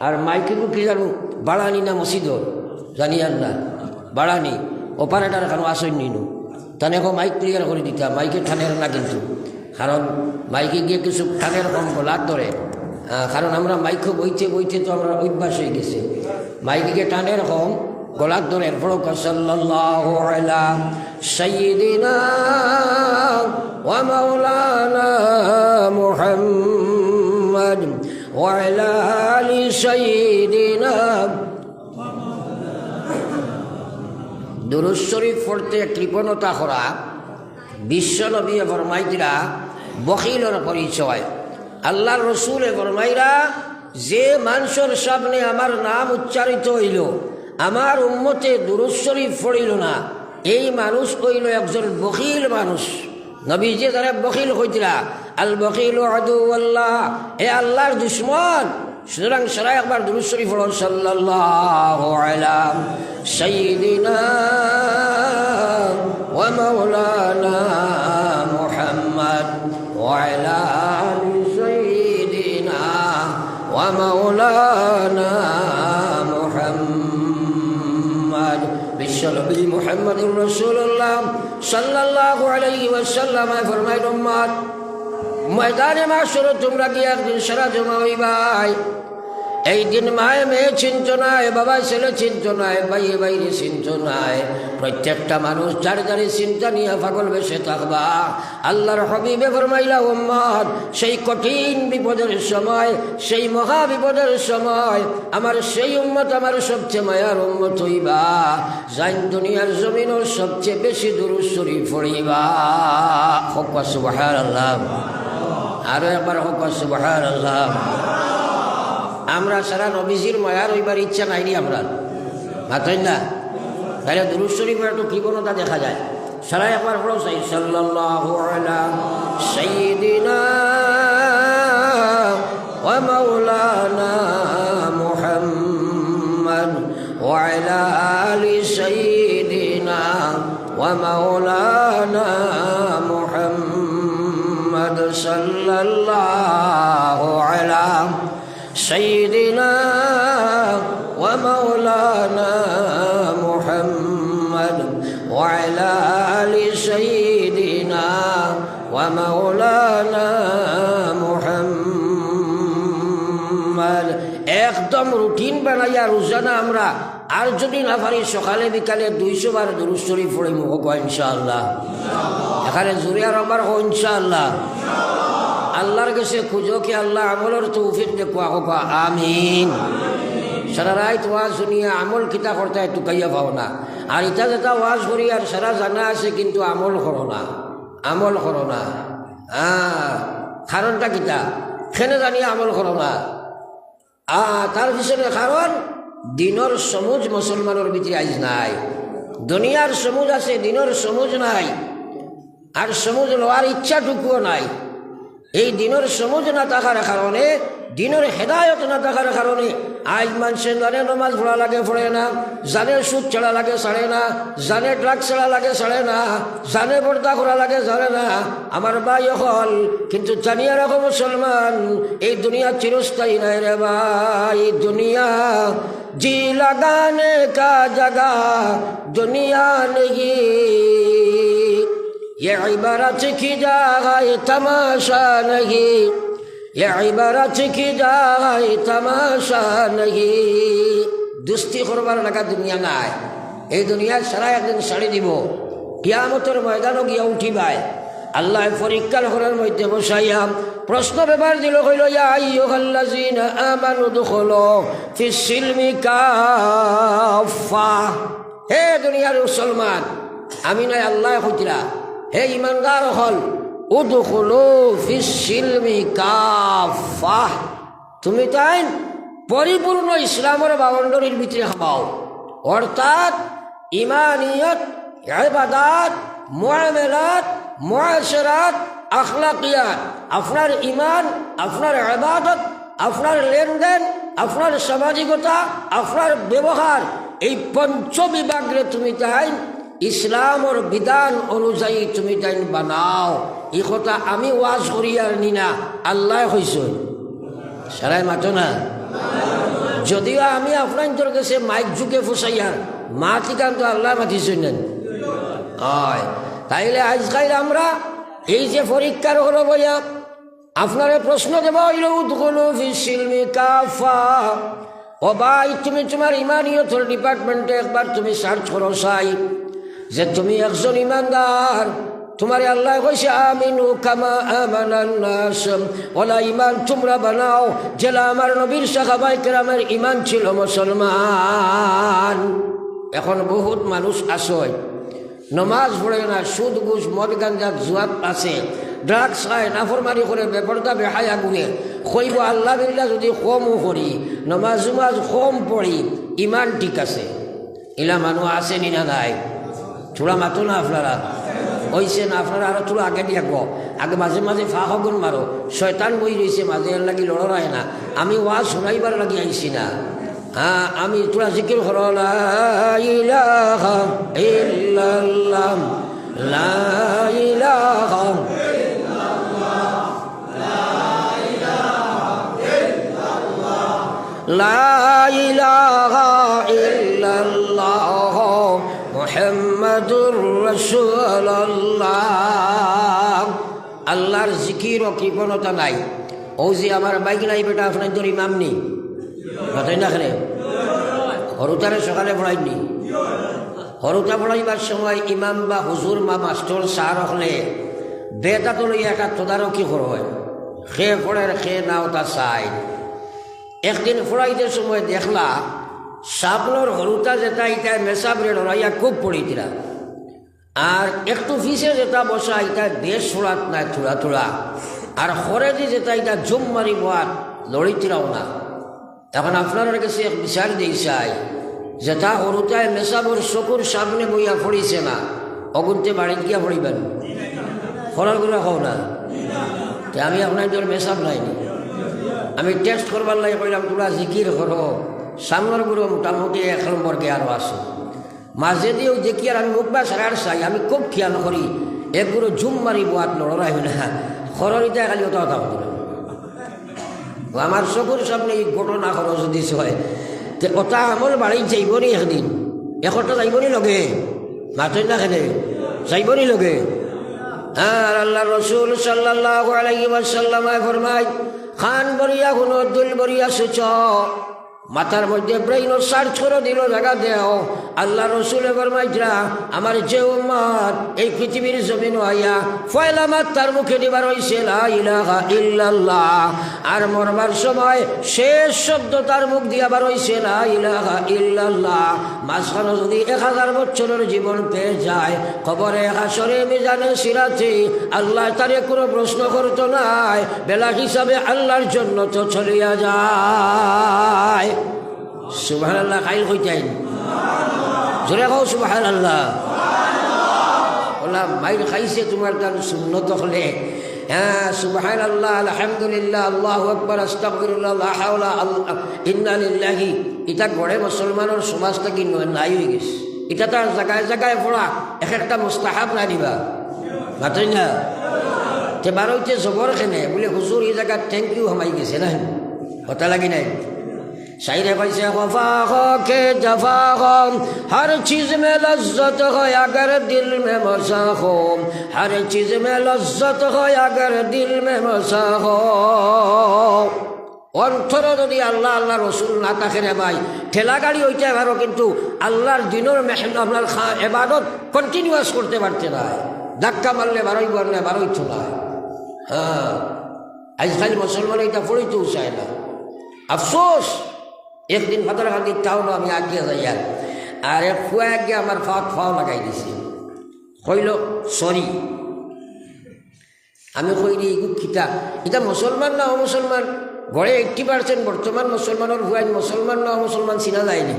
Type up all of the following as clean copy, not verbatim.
আর মাইকেরও কি জানো বাড়ানি না মসজিদর জানি আর না বাড়ানি অপারেটার কেন আসেন নিনু তাহলে এখন মাইক ক্লিয়ার করে দিতাম মাইকে ঠানের না কিন্তু কারণ মাইকে গিয়ে কিছু ঠানের কম গলার ধরে কারণ আমরা মাইক বইতে বইতে তো আমরা অভ্যাস হয়ে গেছে মাইকে গিয়ে টানের কম গলার ধরে এরপরও সাল্লাল্লাহু আলা সাইয়্যিদিনা ওয়া মাওলানা মুহাম্মদ ওয়া আলা আলি সাইয়্যিদিনা দুরূদ শরীফ পড়তে কৃপণতা করা বিশ্বনবী ফরমাইরা বখিলর পরিচয় আল্লাহর রসুল ফরমাইরা যে মানুষের সামনে আমার নাম উচ্চারিত হইল আমার উম্মতে দুরূদ শরীফ পড়িল না এই মানুষ হইল একজন বখিল মানুষ নবীজি তারা বখিল কইতরা আল বখিল আদুওয়াল্লাহ এ আল্লাহর দুশমন সুতরাং সারা একবার দুরূদ শরীফ পড়ুন সাল্লাল্লাহু আলা সাইয়্যিদিনা ওয়া মাওলানা মুহাম্মদ ওয়া আলা আলি সাইয়্যিদিনা ওয়া মাওলানা মুহাম্মদ বিশ্বনবী মুহাম্মদুর রাসূলুল্লাহ সাল্লাল্লাহু আলাইহি ওয়াসাল্লাম ফরমাইলেন উম্মত ময়দানে মাশর তোমরা কি একদিন সারা জমা হইবাই এই দিন মায়ে মেয়ে চিন্ত নাই বাবা ছেলে চিন্ত নাই ভাইয়ে বাইরে চিন্ত নাই প্রত্যেকটা মানুষ যার যারে চিন্তা নিয়ে পাগল বেশে থাকবা আল্লাহর হাবিবে ফরমাইলা উম্মত সেই কঠিন বিপদের সময় সেই মহা বিপদের সময় আমার সেই উম্মত আমার সবচেয়ে মায়ার উম্মত হইবা যাই দুনিয়ার জমিনের সবচেয়ে বেশি দুরূদ শরীফ পড়িবা হক সুবহানাল্লাহ আরো একবার হক সুবহানাল্লাহ আমরা সারা নবীজির মায়ার হইবার ইচ্ছা নাইনি আমরা মাত্রই না তাহলে দুরূদ শরীফের একটু কৃপণতা দেখা যায় সারা একবার পড়ো সাল্লাল্লাহু আলা সাইয়্যিদিনা ওয়া মাওলানা মুহাম্মদ ওয়া আলা আলি সাইয়্যিদিনা ওয়া মাওলানা মুহাম্মদ সাল্লাল্লাহু আলা سيدنا ومولانا محمد وعلى آل سيدنا ومولانا محمد একদম রুটিন বানাইয়া রোজানা আমরা আর যদি না পারি সকালে বিকালে 200 বার দুরূদ শরীফ পড়ে মুখ ইনশাআল্লাহ এখানে জুড়ে আর আমার ইনশাআল্লাহ আল্লাহর কাছে খুঁজো কি আল্লাহ আমলের তৌফিক দেখো আমিন সারা রাত ওয়াজ শুনিয়া আমল কিতা করতে একটু কাইয়া পাও না আর ইটা যেটা ওয়াজ করি আর সারা জানা আছে কিন্তু আমল করো না কারণটা কিতা খেনে জানিয়ে আমল করো না তার পিছনে কারণ দিনের সমুজ মুসলমানের ভিতরে আজ নাই দুনিয়ার সমুজ আছে দিনের সমুজ নাই আর সমুজ লওয়ার ইচ্ছাটুকুও নাই এই দিনের সমুজ না থাকার কারণে দিনের হেদায়ত না থাকার কারণে আজ মানুষের জানে নমাজ পড়া লাগে পড়ে না জানে সুদ ছাড়া লাগে ছাড়ে না জানে ড্রাগস ছাড়া লাগে ছাড়ে না জানে পর্দা করা লাগে ছাড়ে না আমার ভাই হল কিন্তু জানিয়ে রাখো মুসলমান এই দুনিয়া চিরস্থায়ী নাই রে ভাই দুনিয়া জি লাগানে কা জাগা দুনিয়া নেই ये इबारत की जाए तमाशा नहीं ये इबारत की जाए तमाशा नहीं दुस्ती करবার লাগা দুনিয়া নাই এই দুনিয়া সারা একদিন ছাড়ি দিব কিয়ামতের ময়দানে গিয়া উঠিবাই আল্লাহ পরীক্ষার ঘরের মধ্যে বসাইয়া প্রশ্ন ব্যাপার দিল কইল ইয়া আইয়ুহাল্লাযিনা আমানু দুখুলু ফিস সিলমি কাফা হে দুনিয়ার মুসলমান আমি নয় আল্লাহ কইতরা হে ইমানদার হল উদখুলু ফিস সিলমি কাফা তুমি তাই পরিপূর্ণ ইসলামের বাউন্ডারির ভিতরে হবাও অর্থাৎ ইমানিয়ত ইবাদত মুআমালাত মুআশারাত আখলাকিয়াত আপনার ইমান আপনার ইবাদত আপনার লেনদেন আপনার সামাজিকতা আপনার ব্যবহার এই পঞ্চ বিভাগে তুমি তাই ইসলামর বিধান অনুযায়ী তুমি তাই বানাও এই কথা আমি ওয়াজ করি আর নিনা আল্লাহ হইছ সারাই মাতো না যদিও আমি আপনার কাছে মাইক ঝুঁকে ফুসাইয়ার মা ঠিকান তো আল্লাহ মাতিছেন নেন হয়। তাইলে আজকাল আমরা এই যে পরীক্ষার হলো বইয়া আপনারে প্রশ্ন দেব হইল উদ্খুলু ফিস সিলমি কাফা। ও ভাই তুমি তোমার ইমানিয়তের ডিপার্টমেন্টে একবার তুমি সার্চ করো চাই যে তুমি একজন ইমানদার। তোমারে আল্লাহ কইছে আমিনু কামা আমানান নাস, ওলা ইমান তোমরা বানাও জেলা আমার নবীর সাহাবায়ে কেরামের ইমান ছিল মুসলমান। এখন বহুত মানুষ আছে নমাজ পড়ে না, সুদ ঘুষ মদ গাঞ্জা জুয়াত আছে, ড্রাগস খায়, নাফরমানি করে, বেপরদা বেহায়া গুনে কইব আল্লাহ বিল্লাহ যদি কমও করি নমাজ জুমাজ কম পড়ি ইমান ঠিক আছে। ইলা মানুষ আছে নি না নাই? থোড়া মাতো না আপনারা হয়েছে না? আপনারা আরো থোড়া আগে দিয়ে আগে মাঝে মাঝে ফা হগুন মারো, শয়তান বই রয়েছে মাঝে এর লাগি লড়াই না। আমি ওয়াজ শোনাইবার লাগি আইছি না। হ্যাঁ, আমি তোরা জিকির করো লা ইলাহা ইল্লাল্লাহ লা ইলাহা লা ইলাহা ইল্লাল্লাহ মুহাম্মাদুর রাসূলুল্লাহ। আল্লাহর জিকির ও কৃপণতা নাই। ও যে আমার বাইক নাই বেটা আপনার তোর ইমাম নেই কথাই না খেলে হরুতারে সকালে পড়াইনি। হরুতা পড়াইবার সময় ইমাম বা হুজুর বা মাস্টর সার হলে বেটা তো লইয়া একটা তদারকি কর হয়, খে পড়ে খে নাও তা চাই। একদিন পড়াইতে সময় দেখলা সাপনোর হরুতা যেটা ইটা মেসাবরে লড়াইয়া খুব পড়িতিরা, আর একটু ফিসে যেটা বসা ইটা বেশ ছড়াত নাই থোড়া থোড়া, আর হরেদি যেটা ইটা জুম মারি বোয়ার লড়িতিরাও না। এখন আপনার কাছে এক বিচার দিই চাই যেটা হরুতায় মেসাবর চকুর সামনে বইয়া পড়িছে না, অগুনতে বাড়িতে গিয়া পড়িবেন ফলার করে হও না। আমি আপনার তোর মেসাব নাইনি, আমি টেস্ট করবার লাগে কইলাম তোরা জিকির করো সামনের গুলো মোটামুটি 1 নম্বরকে আরও আসো। মাঝে দিয়েও দেখি আর আমি মুখবা সারার চাই, আমি খুব খেয়াল করি একগুলো ঝুম মারি বোয়াত লড়াই হয় না, খরিটা খালি ওটা কথা বলে আমার চকুর সামনে এই ঘটনা খরচ যদি হয় তে ওটা আমার বাড়ি যাইবনি একদিন, একটা যাইবনি লগে মাতই না খেলে যাইবনি লগে। আর আল্লাহ রসুল সাল্লাল্লাহু আলাইহি ওয়াসাল্লাম ফরমায় খান বরিয়া কোনো দুল বরিয়া সুচ মাথার মধ্যে ব্রেইন সার্চ করে দিল জায়গা দেও। আল্লাহ রসুল ফরমাইরা আমার যে উম্মত এই পৃথিবীর জমিন আইয়া পয়লা মাত তার মুখে দিবার হইছে লা ইলাহা ইল্লাল্লাহ, আর মরবার সময় শেষ শব্দ তার মুখ দিয়াবার হইছে লা ইলাহা ইল্লাল্লাহ। মাঝখানে যদি 1000 বছরের জীবন পেয়ে যায় কবরে হাসরে মিজানে সিরাতে আল্লাহ তারে কোনো প্রশ্ন করতো নাই, বেলা হিসাবে আল্লাহর জন্য তো চলিয়া যায়। সুবহানাল্লাহ খাইল কইতেন জোরে কও সুবহানাল্লাহ। ওলা মাইর খাইছে তোমার গান সুন্নত হলে হ্যাঁ সুবহানাল্লাহ আলহামদুলিল্লাহ আল্লাহু আকবার আস্তাগফিরুল্লাহ লা হাওলা ইন্না লিল্লাহি। এটা গড়ে মুসলমানের সমাজটা কি নাই হয়ে গেছে। এটা তার জায়গায় জায়গায় পড়া এক একটা মুস্তাহাব না দিবা মাতই না তে বারোইতে জবর খেনে বলে হুজুর এই জায়গা থ্যাংক ইউ হামাই গেছে না কথা লাগি নাই। शायरे कैसे वफा हो के जफा हो हर चीज़ में लज्जत हो अगर दिल में मसा हो, हर चीज़ में लज्जत हो अगर दिल में मसा हो। অন্তর যদি আল্লাহ আল্লাহ রসুল না থাকে রে ভাই ঠেলা গাড়ি হইতে পারো কিন্তু আল্লাহর দিনের মেহনত আপনার এবাদত কন্টিনিউয়াস করতে পারতে না, ধাক্কা মারলে বারোই বারলে বারোই চলা। হ্যাঁ আজকাল মুসলমান এটা পড়িতেও চায় না। আফসোস একদিন ফাতার খান্দির টাউন আমি আগিয়ে যাই আর এক ফুয়া গিয়ে আমার ফাও লাগাই দিছি, কইল সরি। আমি কইনি খিতা এটা মুসলমান না অমুসলমান গড়ে 80% বর্তমান মুসলমানের ভুয়াই মুসলমান না মুসলমান চিনা যায়নি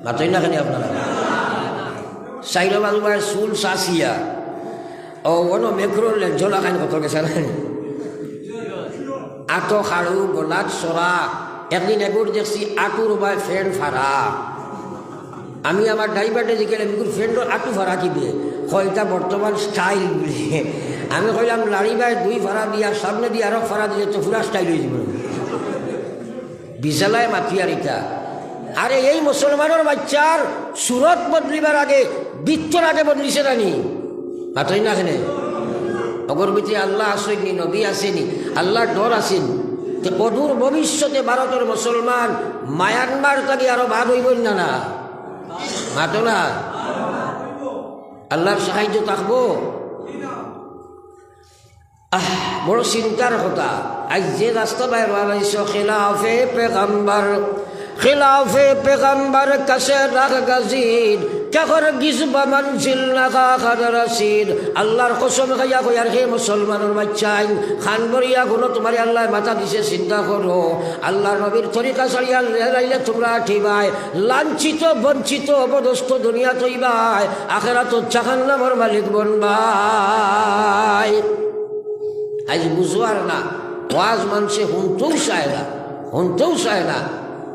মাতই না খানি আপনারা চাইল বাজুবার চুল চাচিয়া ও অন মেঘুর লেঞ্জলা খান কত গেছে না আটো খাড়ু গোলাত চরা। একদিন এগুর দেখছি আটুর বা ফ্রেন্ড ফাড়া, আমি আমার ড্রাইভারটা জিজ্ঞেস এগুর ফ্রেন্ডর আটু ফাড়া কি দিয়ে কয়টা বর্তমান স্টাইল বলে। আমি কইলাম লাড়ি বাই 2 ফাড়া দিয়া সামনে দিয়ে আরো ফাড়া দিলে তো পুরা স্টাইল হয়ে যাব। বিজালায় মাতিয়ারিতা। আরে এই মুসলমানের বাচ্চার সুরত বদলিবার আগে বৃত্তর আগে বদলিছে নানি মাতই না কেনে অগর ভিতরে আল্লাহ আসেনি, নবী আসেনি, আল্লাহর ডর আসেন। তো অদূর ভবিষ্যতে ভারতের মুসলমান মায়ানমার থেকে আরো ভাগ হইব না না মাতো না আল্লাহর সাহায্য থাকবো। বড় চিন্তার কথা। আজ যে রাস্তা বাইর হয়েছ খিলাফে পেগম্বর, খিলাফে পেগম্বর কাছে রাখ গাজিদ কাকর গিজবা মঞ্জিল না কাকার রশিদ। আল্লাহর কসম খাইয়া কই আর হে মুসলমানের বাচ্চাই খান বরিয়া গুলো তোমার আল্লাহ মাথা দিছে চিন্তা করো। আল্লাহর নবীর তরিকা ছাড়িয়া লাইলে তোমরা ঠিবাই লাঞ্ছিত বঞ্চিত অবদস্ত দুনিয়া তৈবাই আখেরাত জাহান্নামের মালিক বনবাই। আজ বুঝবার না ওয়াজ মানুষে শুনতেও চায় না, শুনতেও চায় না।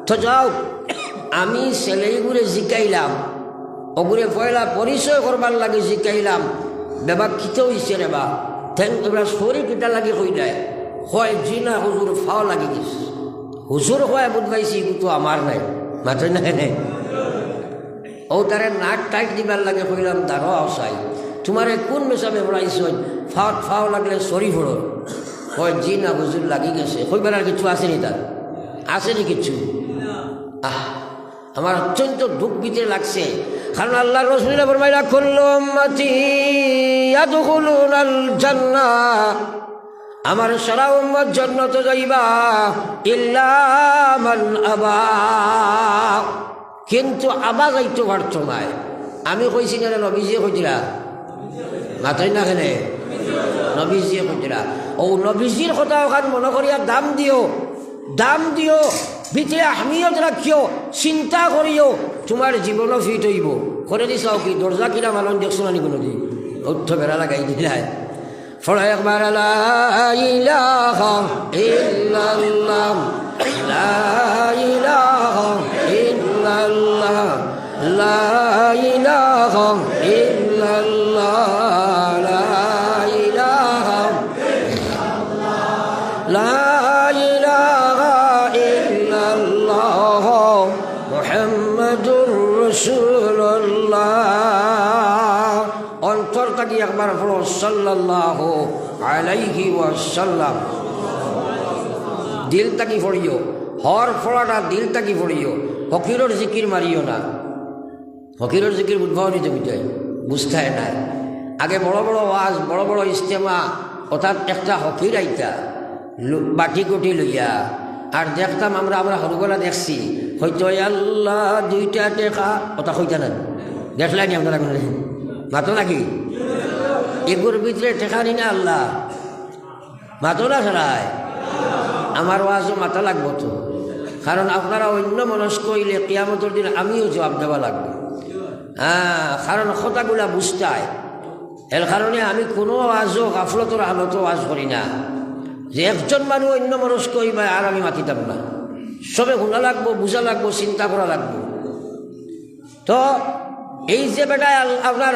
তো যাও আমি ছেলেগুলো জিকাইলাম, ওগুলো পয়লা পরিচয় করবার লাগে জিকাইলাম। বেবা কিতে হইছে রে বা থেন এবার শরীর কিটা লাগে কই দেয় হয় জি না হুজুর ফাও লাগি গেছে। হুজুর হয় বুঝবাইছি কিন্তু আমার নাই মাত্র না নেই। ও তারে নাক টাইট দিবার লাগে কইলাম দাঁড়ো আসাই তোমারে কোন মেশাবে বলাইছ ফাও ফাও লাগলে সরি ফোড়ো হয় জি না হুজুর লাগি গেছে। কইবার আর কিছু আসেনি, তার আসেনি কিছু। আমার অত্যন্ত দুঃখ ভিতরে লাগছে, কারণ আল্লাহ রাসূল ফরমাইলা কুল্লু উম্মতি ইয়াদখুলুনাল জান্নাহ, আমার সারা উম্মত জান্নাতে যাইবা ইল্লা মান আবা, কিন্তু আবা যাইতে পারতো না। আমি কইছি না নবীজি কইছিলা মাতই না কেনে নবীজি কইছিলা। ও নবীজির কথা ওখান মনে করিয়া দাম দিও, দাম দিও, ভিতরে আহমিয়ত রাখিও, চিন্তা করিও, তোমার জীবনও ফিট হইব। করে দিছাও কি দরজা কিনা মালন দেখছো না কোনো দিন অর্থ বেড়া লাগাই দিলাই ফলে একবার লা ইলাহা ইল্লাল্লাহ লা ইলাহা ইল্লাল্লাহ লা ইলাহা ইল্লাল্লাহ লা ইলাহা লা ইলাহা ইল্লাল্লাহ মুহাম্মাদুর রাসূলুল্লাহ। অন্তর থেকে একবার বলো সাল্লাল্লাহু আলাইহি ওয়াসাল্লাম। দিল থেকে পড়িও, হর ফলাটা দিল থেকে পড়িও। ফকিরের জিকির মারিও না, ফকিরের জিকির উদ্ভাবন নিতে বুঝাই বুঝতে নাই। আগে বড় বড় ওয়াজ, বড় বড় ইস্তেমা, অর্থাৎ একটা ফকির আইতা বাটি কুটি লইয়া আর দেখতাম আমরা সরুবেলা দেখছি হয়তো আল্লাহ দুইটা টেকা ওটা হইতা না দেখলাই নি আপনারা মাতো নাকি এগুর ভিতরে টেকা নি না আল্লাহ মাতো না ছাড়ায় আমার ওয়াজও মাথা লাগবো তো, কারণ আপনারা অন্য মনস্ক হইলে কিয়ামতের দিন আমিও জবাব দেওয়া লাগবে। কারণ কথাগুলা বুঝতায়, এর কারণে আমি কোনো ওয়াজও গাফলতর হালতো ওয়াজ করি না যে একজন মানুষ অন্য মনস্ক হইবা আর আমি মাতিতাম না। সবে শোনা লাগবো, বুঝা লাগবো, চিন্তা করা লাগবো। তো এই যে বেটায় আপনার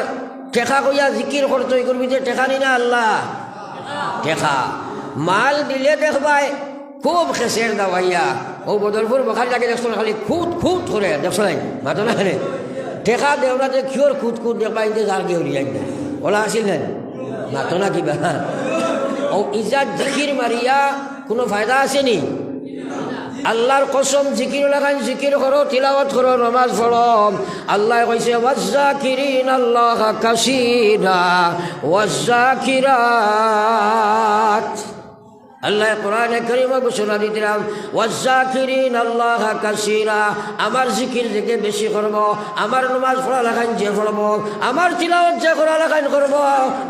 টেকা কইয়া জিকির করতো এই করবি যে টেকা নি না আল্লাহ টেকা মাল দিলে দেখবাই খুব খেসের দাওয়াইয়া। ও বদলপুর বখার লাগে দেখছো খালি খুঁত খুঁত করে দেখছো নাই মাতো না রে টেকা দেওয়া যে কিয়র খুঁত খুঁত দেখবা ইন্দে যার কে উড়িয়াই না ওলা আসিল নেন মাতো না কিবা। ও ইজাত জিকির মারিয়া কোনো ফায়দা আসেনি? আল্লাহর কসম জিকির লাগান জিকির করো, তিলাওয়াত করো, নামাজ পড়ো। আল্লাহ কইছে ওয়াজ্জাকিরিন আল্লাহ কাসীরা ওয়াজ্জাকিরাত। আল্লাহ কোরআনে কারীমে ঘোষণা দিলাম ওয়াজ্জাকিরিন আল্লাহ কাসীরা, আমার জিকির যে বেশি করব, আমার নামাজ পড়া লাগান যে পড়ব, আমার তিলাওয়াত যে করা লাগান করব,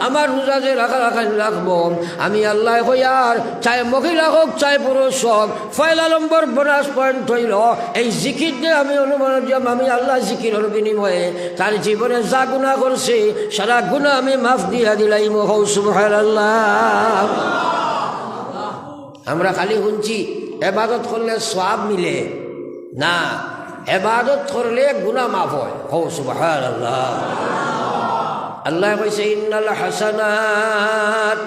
আমার রোজা যে রাখা লাগান রাখবো। আমি আল্লাহ কইয়ার চাই মহিলা হোক চাই পুরুষ হোক, পয়লা নম্বর বোনাস পয়েন্ট হইল এই জিকির দিয়ে আমি অনুমান দিলাম আমি আল্লাহ জিকিরের বিনিময়ে তার জীবনে যা গুনাহ করছে সারা গুনাহ আমি মাফ দিয়া দিলাম। সুবহানাল্লাহ। আমরা খালি শুনছি এবাদত করলে সওয়াব মিলে না, এবাদত করলে গুনাহ মাফ হয়। হো সুবহানাল্লাহ। আল্লাহ কইছে ইন্নাল হাসানাত,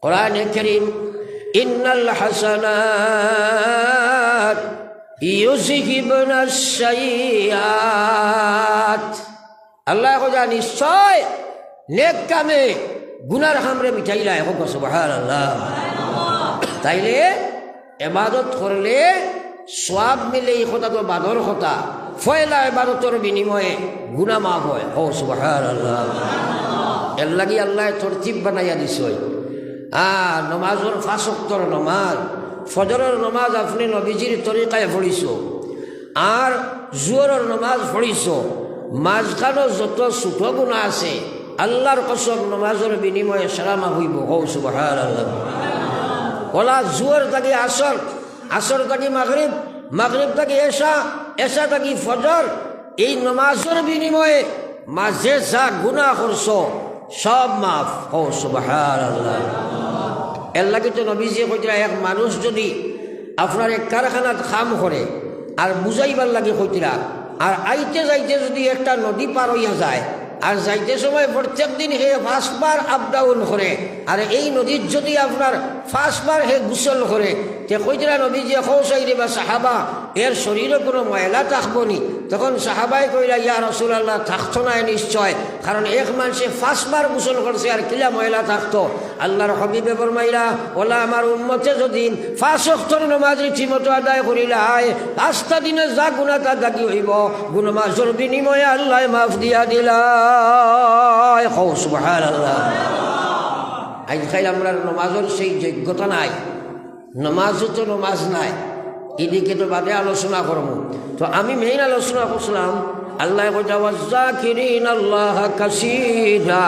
কোরআনে কারীম ইন্নাল হাসানাত ইউযহিবুনাস সাইয়্যাত, আল্লাহ কইরা নিশ্চয় নেক কামে গুনার হামরে মিঠাইলা। হোক সুবহানাল্লাহ। তাইলে ইবাদত করলে সওয়াব মিলে, এই কথা তো বাদর কথা। ফয়লা ইবাদতর বিনিময়ে গুনাহ মাফ হয়। ও সুবহানাল্লাহ। এর লাগি আল্লাহ তরতিব বানাইয়া দিছই। নমাজর 5 ওয়াক্তর নমাজ, ফজরের নমাজ আপনি নবীজির তরিকায় পড়িছ, আর জোহরের নমাজ পড়িছ, মাঝখানো যত ছোট গুনাহ আছে আল্লাহর কসম নমাজের বিনিময়ে সারা মাফ হইব। ও সুবহানাল্লাহ। ওলা জোহর থাকি আসর, আসর থাকি মাগরিব, মাগরিব থাকি এশা, এশা থাকি ফজর, এই নমাজের বিনিময়ে মাঝে যা গুনাহ করছ সব মাফ। ও সুবহানাল্লাহ। এর লাগে তো নবীজি কইরা এক মানুষ যদি আপনার এক কারখানাত কাম করে আর বুঝাইবার লাগে কইরা, আর আইতে যাইতে যদি একটা নদী পার হইয়া যায়, আর যাইতে সময় প্রত্যেক দিন হে 5 বার আপ ডাউন করে, আর এই নদীর যদি আপনার 5 বার হে গোসল করে, তে কইরা নবীজি খৌসাইরে বা সাহাবা এর শরীরে কোনো ময়লা থাকবো নি? তখন সাহাবাই কইলা, ইয়া রাসূলুল্লাহ, থাকতো না নিশ্চয়, কারণ এক মানুষে 5 বার গোসল করছে, আর কিলা ময়লা থাকতো? আল্লাহর হাবিবে ফরমাইলা, ওলা আমার উম্মতে যদি 5 ওয়াক্তের নামাজ রীতিমতো আদায় করিলাই, 5টা দিনে যা গুনাহ তা দাগি হইব, গুনাহ মাফের বিনিময়ে আল্লাহ মাফ দিয়া দিলা। সুবহানাল্লাহ। আজকাল আমরা নমাজের সেই যোগ্যতা নাই, নমাজও তো নমাজ নাই, এদিকে তো বাদে আলোচনা করব। তো আমি মেইন আলোচনা করছিলাম আল্লাহ কইতা ওয়াজ্জাকিরিন আল্লাহ কাসীরা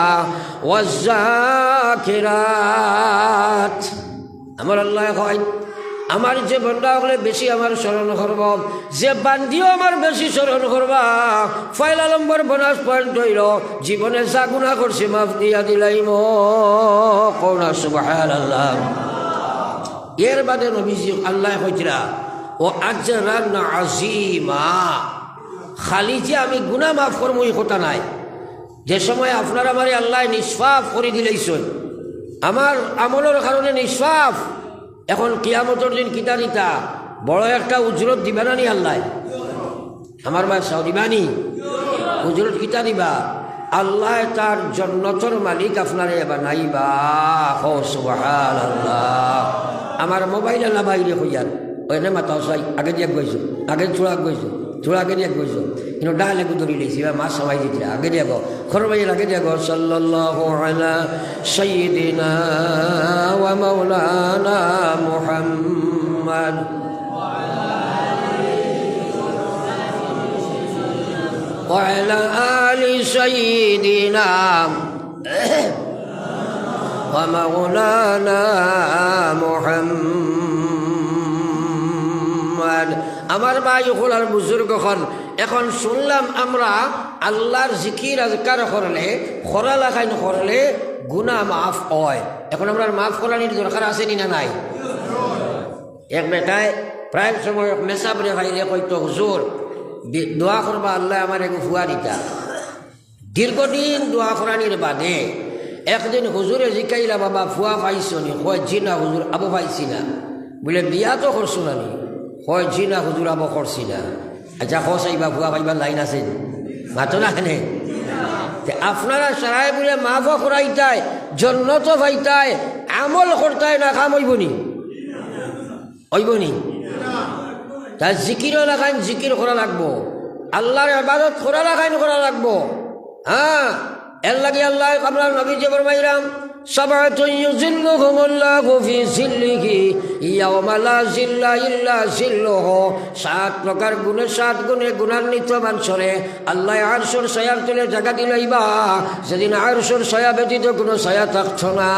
ওয়াজ্জাকিরাত। আমার আল্লাহ কয় আমার যে বান্দা হলে বেশি আমার স্মরণ করব, যে বান্দিও আমার বেশি স্মরণ করবা, পয়লা নম্বর বোনাস পয়েন্ট হইল জীবনে যা গুনাহ করছে মাফ দিয়া দিলাইম। কওনা সুবহানাল্লাহ। এর বাদে নবীজি আল্লাহ কইরা ও আজরান আযীমা, খালি যে আমি গুনাহ মাফ করবো এই কথা নাই। যে সময় আপনার আমারে আল্লাহ নিষ্পাপ করে দিলেইছেন, আমার আমলের কারণে নিষ্পাপ, এখন কিয়ামতের দিন কিতা দিতা বড় একটা উজরত দিবা না নি আল্লাহ? আমার বাসাও দিবানি উজরত কিতা দিবা? আল্লাহ তার জান্নাতের মালিক আপনারে বানাইবা। ও সুবহানাল্লাহ। আমার মোবাইল না বাইরে হইয়ার ওইনে মাতাও চাই আগে দিয়ে গৈছো, আগে চূড়া গৈছো, চূড়া আগে দিয়ে গৈছো, কিন্তু ডালে ধরি লেছি বা মাছ সবাই দিতে আগে দিয়ে গো, খর বাইর আগে দিয়ে গো। সাল্লাল্লাহু আলা সাইয়্যিদিনা ওয়া মাওলানা মুহাম্মদ ওয়া আলা আলি সাইয়্যিদিনা ওয়া মাওলানা মুহাম্মদ। আমার ভাই হলার বুজুর্গখন, এখন শুনলাম আমরা আল্লাহর জিকির আজকার করলে, খরা লাগাইন করলে গুনাহ মাফ হয়। এখন আমরা মাফ করানির দরকার আছে নি না নাই? এক বেটায় প্রায় সময় মেসাবরে ভাইরে কইতো, হুজুর দোয়া করবা আল্লাহ আমার এক ফুয়া দিতা। দীর্ঘদিন দোয়া করানির বাদে একদিন হুজুরে জিকাইলা, বাবা ফুয়া পাইছ নি? কয় জি না হুজুর, আবু পাইছি না। বলে বিয়া তো করছো না নি? কয় জি না হুজুর, আবু করছি না। আচ্ছা খোঁজ আইবা ফুয়া পাইবার লাইন আছে মাতো না কেনে? আপনারা সারাই বলে মাফও করাইতায়, জন্নত পাইতায়, আমল করতায় না, কাম হইবনি? হইবনি? তার জিকিরও লাগাইন, জিকির করা লাগবো, আল্লাহর ইবাদত করা লাগাইন করা লাগবো। হ্যাঁ, এর লাগে আল্লাহ আপনার নবী যে ফরমাইলাম, সাবাতুন ইউযিল্লুহুমুল্লাহু ফি জিল্লিহি ইয়াওমা লা জিল্লা ইল্লা জিল্লুহু। 7 প্রকার গুণে 7 গুণে গুণান্বিত মানুষরে আল্লাহ আরশের ছায়ার তলে জায়গা দিলাইবা, যেদিন আরশের ছায়া ব্যতীত কোনো ছায়া থাকছ না।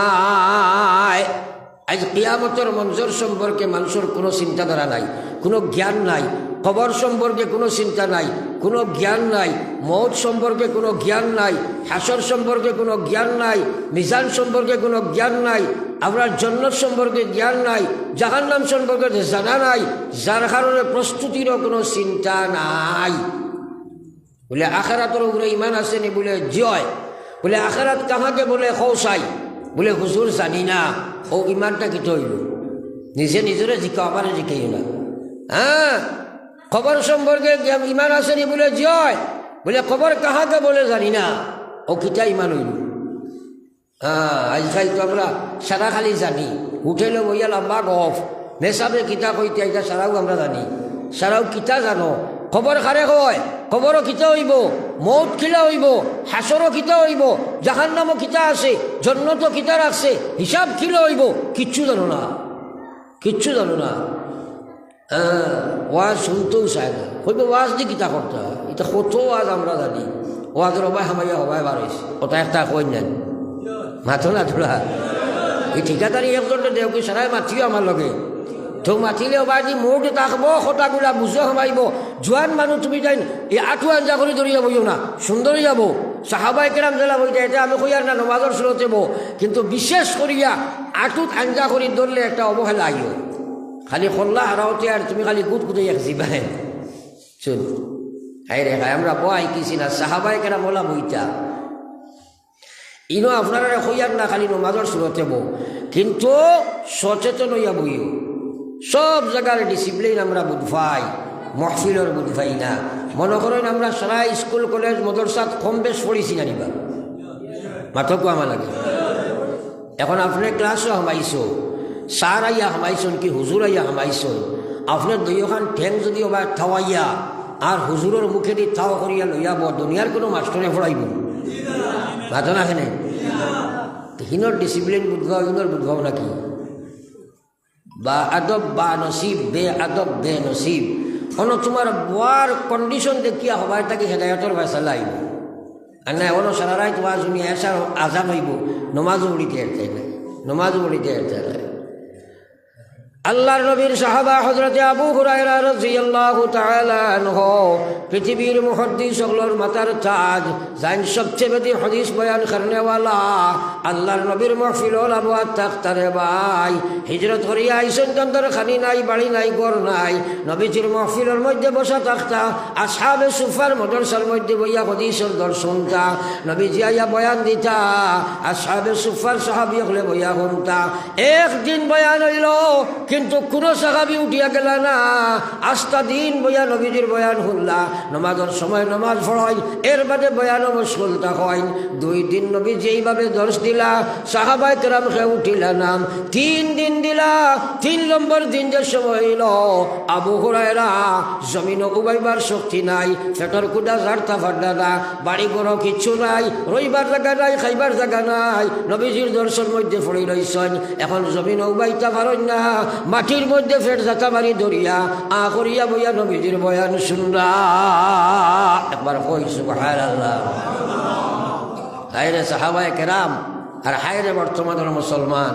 আজ কিয়ামতের মঞ্জর সম্পর্কে মানুষের কোনো চিন্তাধারা নাই, কোনো জ্ঞান নাই, কবর সম্পর্কে কোনো চিন্তা নাই, কোনো জ্ঞান নাই, মৌত সম্পর্কে কোনো জ্ঞান নাই, হাসর সম্পর্কে কোনো জ্ঞান নাই, মিজান সম্পর্কে কোনো জ্ঞান নাই, আপনার জান্নাত সম্পর্কে জ্ঞান নাই, জাহান্নাম সম্পর্কে জানা নাই, যার কারণে প্রস্তুতিরও কোনো চিন্তা নাই। বলে আখিরাতের উপরে ইমান আসেনি? বলে জয়। বলে আখিরাত কাহাকে বলে খৌসাই? বলে হুজুর জানি না। ও ইমানটা কি হইল? নিজে নিজরে জিকাও, আমার জিকাইও না। হ্যাঁ, খবর সম্পর্কে ইমান আসেনি বলে জয় বলে খবর কাহাকে বলে জানি না, ও কিতা ইমান হইল। আজকাল তো আমরা সারা খালি জানি, হোটেল বইয়া লম্বা গফ মেসাবে কিতা কইতে এটা সারাও আমরা জানি, সারাও কিতা জানো। খবর খারে হয়, খবরও কিতা হইব, মৌত খিলা হইব, হাসরও কিতা হইব, জাহান্নামও কিতা আছে, জন্নত কিতা রাখছে, হিসাব খিলা হইব, কিচ্ছু জানো না, কিচ্ছু জানো না। ওয়াজ শুনতেও চায় না, কইব ওয়াজ দিয়ে কিতা করতে হয়, এটা কত ওয়াজ আমরা জানি। ওয়াজের হবাই হামাইয়া হবাই বাড়াইছে, ওটা একটা কই নেন মাথো না তোলা। এই ঠিকাদারি একজন দেউকি সারাই মাতিও আমার লগে, তো মাতিলে ওবার দি মোট থাকবো সতাগুলা বুঝে সোমাইব। জোয়ান মানুষ তুমি যাই এই আঁঠু আঞ্জা করে ধরিয়া বইও না, সুন্দরই যাব। সাহাবাই কেরাম জেলা বইতে এটা আমি কই আর না নমাজর শুরুতে বো, কিন্তু বিশেষ করিয়া আঁঠুত আঞ্জা করি ধরলে একটা অবহেলা আইও। খালি খোল্লা হারাওতে আর তুমি খালি গুদ গুদে যাবাই শুন। হাই রে হাই আমরা বই কিছি না, সাহাবাই কেরাম ওলা বইটা ইনো আপনারা কইয়ার না খালি নমাজর শুরুতে বো, কিন্তু সচেতন হইয়া বইও। সব জায়গার ডিসিপ্লিন আমরা বুঝাই, মহফিলর বুঝাই না। মনে করেন আমরা সারা স্কুল কলেজ মদরসাত কম বেশ পড়িছি জানিবা, মাথকু আমার লাগে। এখন আপনি ক্লাসও হামাইছো, সার আইয়া হামাইছন কি হুজুর আইয়া হামাইছন, আপনার দুইখান ঠেং যদি ওবার থাওয়াইয়া আর হুজুরের মুখে দিয়ে থাও করিয়া লইয়াব, দুনিয়ার কোনো মাস্টরে পড়াইব মাথো না কেনে। হিনর ডিসিপ্লিন বুঝগাও, হিনর বুঝগাও নাকি? বা আদব বা নসিব, বে আদব বে নসিব। অন তোমার বোয়ার কন্ডিশন দেখিয়া হবার তাকে হেদায়তর ফয়সালা আইব। আর না অন সারারাই তোমার শুনি এসার আজাব হইব, নমাজও উড়িতে এরতে না, নমাজও উড়িতে এরতে না। আল্লাহর নবীর সাহাবা হযরতে আবু হুরায়রা রাদিয়াল্লাহু তাআলা আনহু পৃথিবীর মুহাদ্দিস সকলের মাথার তাজ, জান সবচেয়ে বেশি হাদিস বয়ান করনেওয়ালা আল্লাহর নবীর মাহফিলর আবওয়াত তাখতারে ভাই হিজরত করিয়া আইসেন, তন্দর খানি নাই, বাড়ি নাই, ঘর নাই। নবীজির মাহফিলের মধ্যে বসা থাকতা, আসহাবে সুফার মদরসার মধ্যে বইয়া হাদিসের দর্শনতা। নবীজি আইয়া বয়ান দিতা, আসহাবে সুফার সাহাবী হলে বইয়া শুনতা। একদিন বয়ান হইল, কিন্তু কোন সাহাবী উঠিয়া গেল না, আস্তা দিন বইয়া নবীজির বয়ান শুনলা। নমাজের সময় নমাজ পড়াই, এর বাদে বয়ানও মুশকিল হয়। 2 দিন নবীজি এইভাবে দর্শ দিলা, সাহাবায়ে কেরাম খেয়ে উঠিলা না। 3 দিন দিলা, 3 নম্বর দিন যে সময় হইল, আবু হুরায়রা জমিনও উবাইবার শক্তি নাই, পেটর কুদা ঝাড়তা ফাড্ডা না, বাড়ি ঘরও কিচ্ছু নাই, রইবার জায়গা নাই, খাইবার জায়গা নাই, নবীজির দর্শন মধ্যে পড়ি রইছেন। এখন জমিনও উবাইতা পারেন না, মাটির মধ্যে ফের জাতা মারি ধরিয়া করিয়া বইয়া নবীজির বয়ান শুনরা। একবার কই সুবহানাল্লাহ। হায়রে সাহাবায়ে কেরাম আর হায়রে বর্তমানের মুসলমান,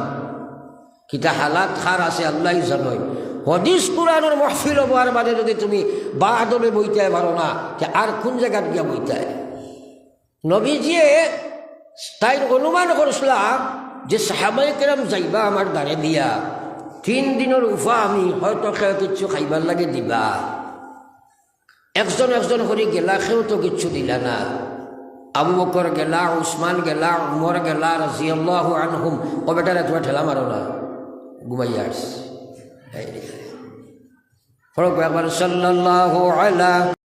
কিতা হালাত খার আছে আল্লাহ জানই। হাদিস কুরআনের মাহফিল হবার বাদে যদি তুমি বাদবে বইতে পারো না, আর কোন জায়গায় গিয়া বইতে? নবীজি তাই অনুমান করছিলা যে সাহাবায়ে কেরাম যাইবা আমার দ্বারে দিয়া, 3 দিনের উফা আমি হয়তো খেয়ে কিচ্ছু খাইবার লাগে দিবা। একজন একজন করে গেলা, খেয়েও তো কিচ্ছু দিলা না। আবু বকর গেলা, উসমান গেলা, উমর গেলা রাদিয়াল্লাহু আনহুম। ও বেটারে তোমার ঠেলা মারো না, ঘুমাইয়া আসছে। ফরক একবার সাল্লাল্লাহু আলা